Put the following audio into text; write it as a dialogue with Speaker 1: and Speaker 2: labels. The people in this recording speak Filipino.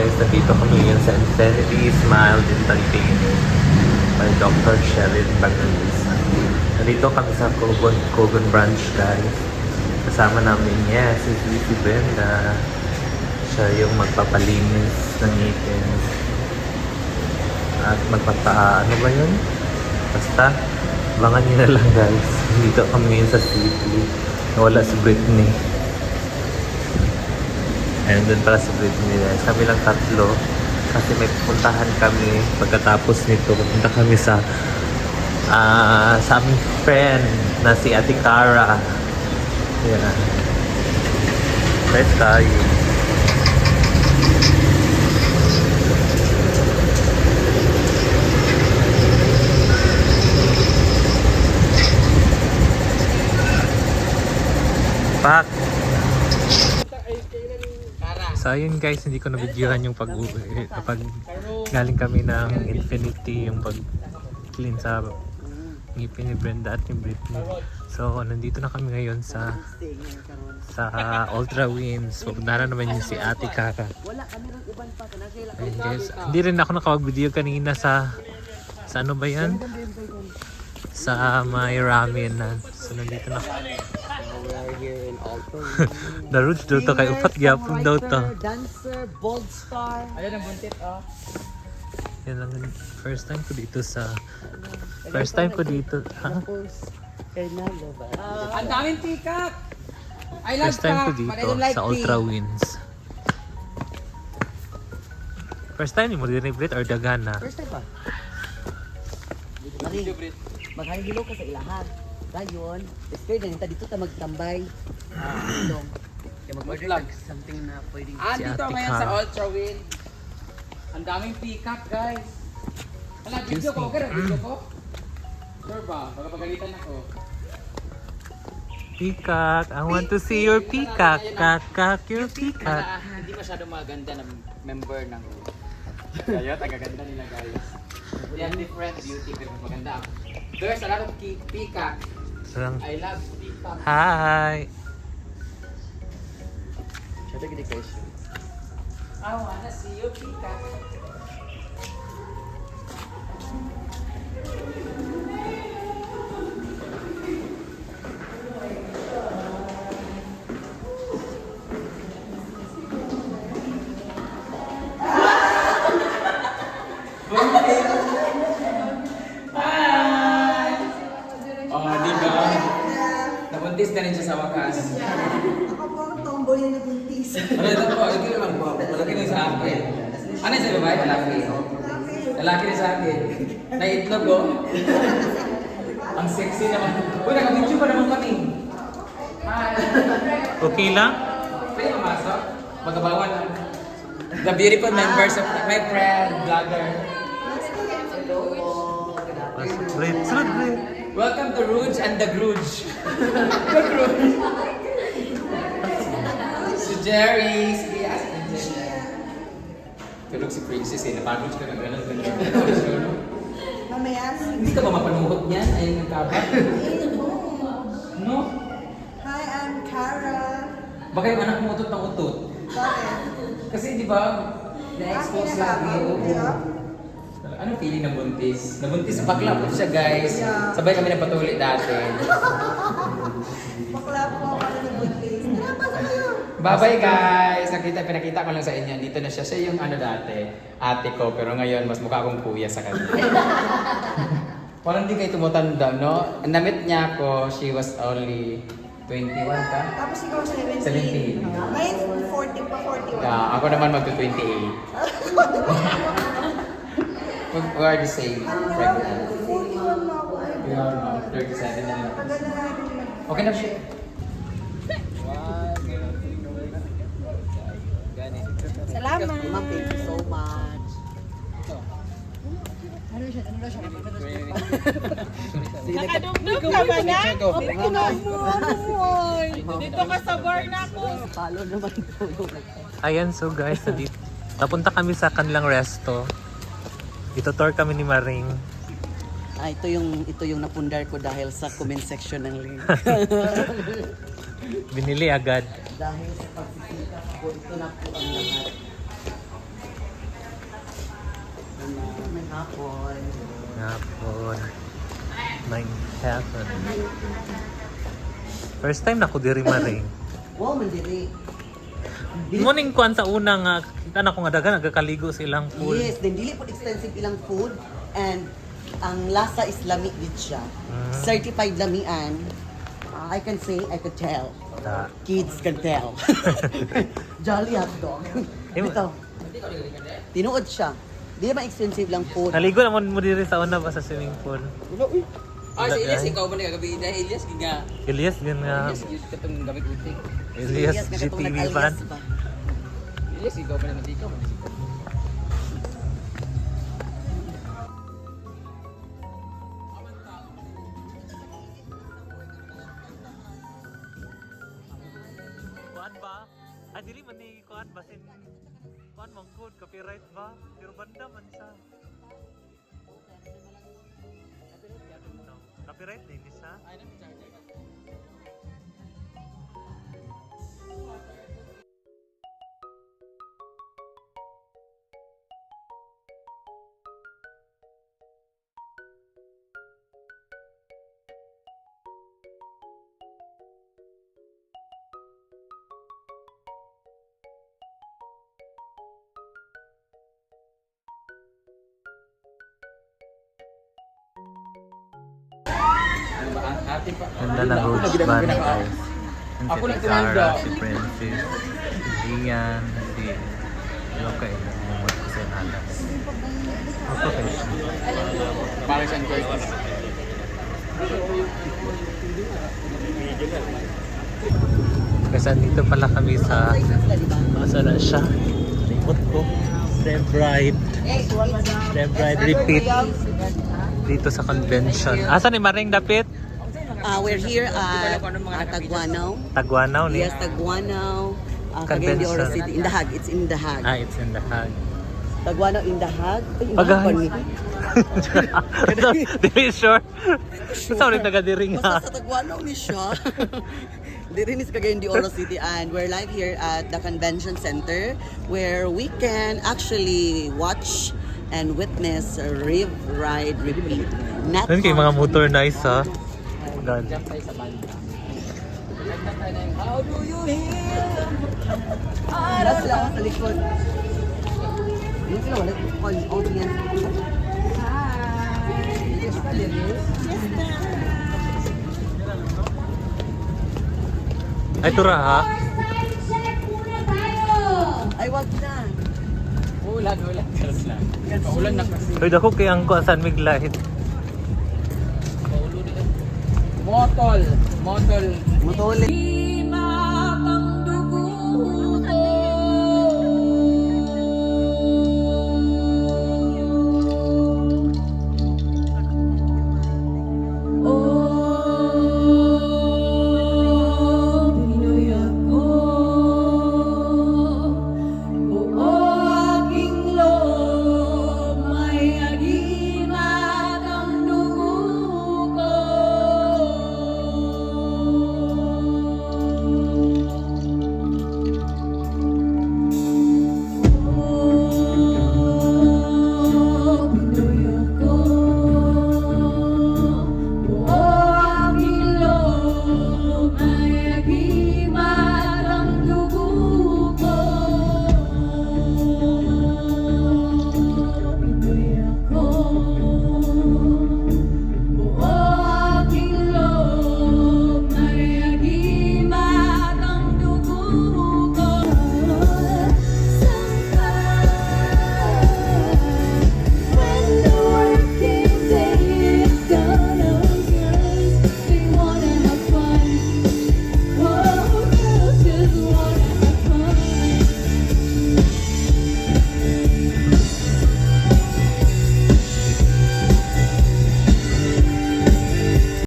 Speaker 1: guys, nandito kami ngayon sa Infinity Smile Dental Clinic by Dr. Sherilyn Bangangisa. Nandito kami sa Cogon Branch guys. Kasama namin si Brenda. Siya yung magpapalinis ng ngipin. At ano ba yun? Basta, abangan nyo na lang guys. Nandito kami ngayon sa city. Nawala si Britney. Ayun, doon pala si Britney guys. Kami lang tatlo. Kasi may pupuntahan kami. Pagkatapos nito, pupunta kami sa aming friend na si Ate Cara. Yan. Let's tayo. Pak! So ayun guys, hindi ko na-videohan yung pag-uwi kapag galing kami ng Infinity, yung pag-clean sa ngipin ni Brenda at ni Britney. So nandito na kami ngayon sa Ultra Winds. So na naman yung si Ate Kaka. Ayun guys, hindi rin ako nakapag-video kanina sa ano ba yan? Sa may ramen na. So nandito na
Speaker 2: Here in Alto.
Speaker 1: The roots daw to kay upat gyapon daw to.
Speaker 2: Dancer, bold star.
Speaker 3: Ayan ang buntit, oh.
Speaker 1: Yan lang first time ko dito sa first time ko dito. Ha?
Speaker 2: Fernando ba?
Speaker 3: Ang daming peacock! I love
Speaker 1: First time ko
Speaker 3: cock, but I
Speaker 1: dito
Speaker 3: don't like
Speaker 1: sa Ultra Winds. First time mo din Brit or dagana?
Speaker 2: First time pa. Maghahilo ka sa ilahan. Dayon, especially ganito dito ta magtambay. Ilong. Kaya mag-order ka something na pwedeng
Speaker 1: Si
Speaker 3: Andito
Speaker 1: Ate
Speaker 3: ngayon sa
Speaker 1: Cara.
Speaker 3: Ultra Wind. Ang daming peacock, guys. Hala, video
Speaker 1: Excuse
Speaker 3: ko.
Speaker 1: me.
Speaker 3: Okay, video ko. Sure ba? Baka pagalitan ako.
Speaker 1: Peacock, I want to see your peacock. Kakak, your peacock.
Speaker 3: Hindi masyado maganda ng member ng Kaya, tagaganda nila, guys. They have different beauty, pero maganda ako. There's a lot of peacock.
Speaker 1: So,
Speaker 3: I love peacock.
Speaker 1: hi.
Speaker 2: Shout out the question.
Speaker 3: I wanna see you peacock. Oh, di ba? Nabuntis na rin siya sa wakas.
Speaker 4: Ako po ang tomboy na nabuntis.
Speaker 3: Ano ito po? Ito naman po. Malaki na sa akin. Ano yung sa babae? Lalaki. Lalaki na sa akin. Naitlog ko. Ang sexy naman. Uy, naka-video pa naman kami. Hi.
Speaker 1: Okay lang?
Speaker 3: Pwede mamasok? Magkabawan lang. The beautiful members of my friend, vlogger.
Speaker 1: Brit, sunod Brit.
Speaker 3: Welcome to Rouge and the Grudge. The Grudge. Si Jerry. Si Diaz. Tulog si Princess eh. Napagod siya ng gano'n.
Speaker 4: Mamaya,
Speaker 3: Hindi ka ba mapanuhot niyan? Ayun yung kabat. No?
Speaker 4: hi, I'm Cara.
Speaker 3: Baka yung anak mo utot ng utot.
Speaker 4: Bakit?
Speaker 3: Kasi di ba, na-expose
Speaker 4: Akin
Speaker 3: lagi.
Speaker 4: na
Speaker 3: Oo.
Speaker 4: ba?
Speaker 3: Anong feeling ng buntis? Nabuntis, bakla po siya guys. Sabay kami nagpatuloy dati.
Speaker 4: Bakla po ako na nabuntis. Tara, pasok kayo.
Speaker 3: Bye-bye guys! Pinakita ko lang sa inyo. Dito na siya. Siya yung ano dati, ate ko. Pero ngayon, mas mukha akong kuya sa kanya. Parang hindi kayo tumutanda, no? Namit niya ako, she was only 21 ka?
Speaker 4: Tapos ikaw 17.
Speaker 3: 17.
Speaker 4: Ngayon, 40 pa, 41.
Speaker 3: Ako naman magto-28. We are the same. Pregnant.
Speaker 4: 41 na ako.
Speaker 3: We are now 37 na lang.
Speaker 4: Tagal na natin mag-
Speaker 3: Okay na siya.
Speaker 4: Salamat.
Speaker 2: Ma'am, thank you so much.
Speaker 4: Nakadugdug ka ba na? Dito ka sa bar na ako.
Speaker 2: Follow naman po.
Speaker 1: Ayan, so guys, napunta kami sa kanilang resto. Ito-tour kami ni Maring.
Speaker 2: Ito yung napundar ko dahil sa comment section ng link.
Speaker 1: Binili agad.
Speaker 2: Dahil sa pagsisita ko, ito na po ang lahat. Hapon.
Speaker 1: Hapon. May hapon. First time na ko diri maring.
Speaker 2: Wow, mandiri.
Speaker 1: Morning kuan sa una nga kita na ko nga dagan nagkakaligo sa ilang pool.
Speaker 2: Yes, then dili po expensive ilang food and ang lasa is lami gid siya. Certified lamian. I can say, I could tell.
Speaker 1: Ta.
Speaker 2: Kids can tell. Jolly hot dog. Ito. Tinuod siya. Di naman expensive lang food.
Speaker 1: Naligo naman mo diri sa una pa sa swimming pool.
Speaker 3: Ah, si Elias, ikaw ba na kagabi? Dahil Elias, giga.
Speaker 1: Elias din nga.
Speaker 3: Elias, yun katong gabi kutik.
Speaker 1: Elias
Speaker 2: Yes, nga katong
Speaker 1: GTV
Speaker 2: nag-alias
Speaker 1: fan.
Speaker 2: ba?
Speaker 3: Elias, ikaw ba na ikaw?
Speaker 1: Kuan ba? Ah, dili man ni kuan ba sin kuan mong good copyright ba? Pero banda man siya. No. Copyright din siya.
Speaker 3: Ano ba? Ang ate pa.
Speaker 1: Ganda na Roach Band guys. Yan
Speaker 3: Ako
Speaker 1: si
Speaker 3: lang
Speaker 1: Zara,
Speaker 3: tinanda.
Speaker 1: si Princess, si Gian, si Loka ito yung magkusinala. Ako kayo siya.
Speaker 3: Para siyang Curtis.
Speaker 1: Kasi dito pala kami sa asa na siya. Limot ko. Sebride. Sebride repeat. Dito sa convention. Asa ni Maring Dapit?
Speaker 2: We're here at Taguanaw.
Speaker 1: Taguanaw ni?
Speaker 2: Yes, Taguanaw. Cagayan de Oro
Speaker 1: Convention.
Speaker 2: City. In the Hague. It's in the Hague.
Speaker 1: Ah, it's in the Hague.
Speaker 2: Taguanaw in the Hague. Ay,
Speaker 1: Pagahay.
Speaker 2: hapon ni.
Speaker 1: Dili sure. Sa ulit nagadiri nga.
Speaker 2: Basta sa Taguanaw ni siya. Diri ni sa Cagayan de Oro City and we're live here at the convention center where we can actually watch and witness a Riv Ride Repeat. Not
Speaker 1: Doon kay mga motor nice ha. God.
Speaker 3: Jump tayo sa banda. Nagtap tayo na yung, how do you heal?
Speaker 2: Last lang sa likod. Yung sila wala call audience.
Speaker 1: Ay, tura ha.
Speaker 2: Ay, wag na.
Speaker 3: Ulan. Karos lang. Paulan na kasi.
Speaker 1: Uy, dako kay ang kuan miglahit.
Speaker 3: Motol.
Speaker 2: Mutuli.
Speaker 4: Di mapangduguto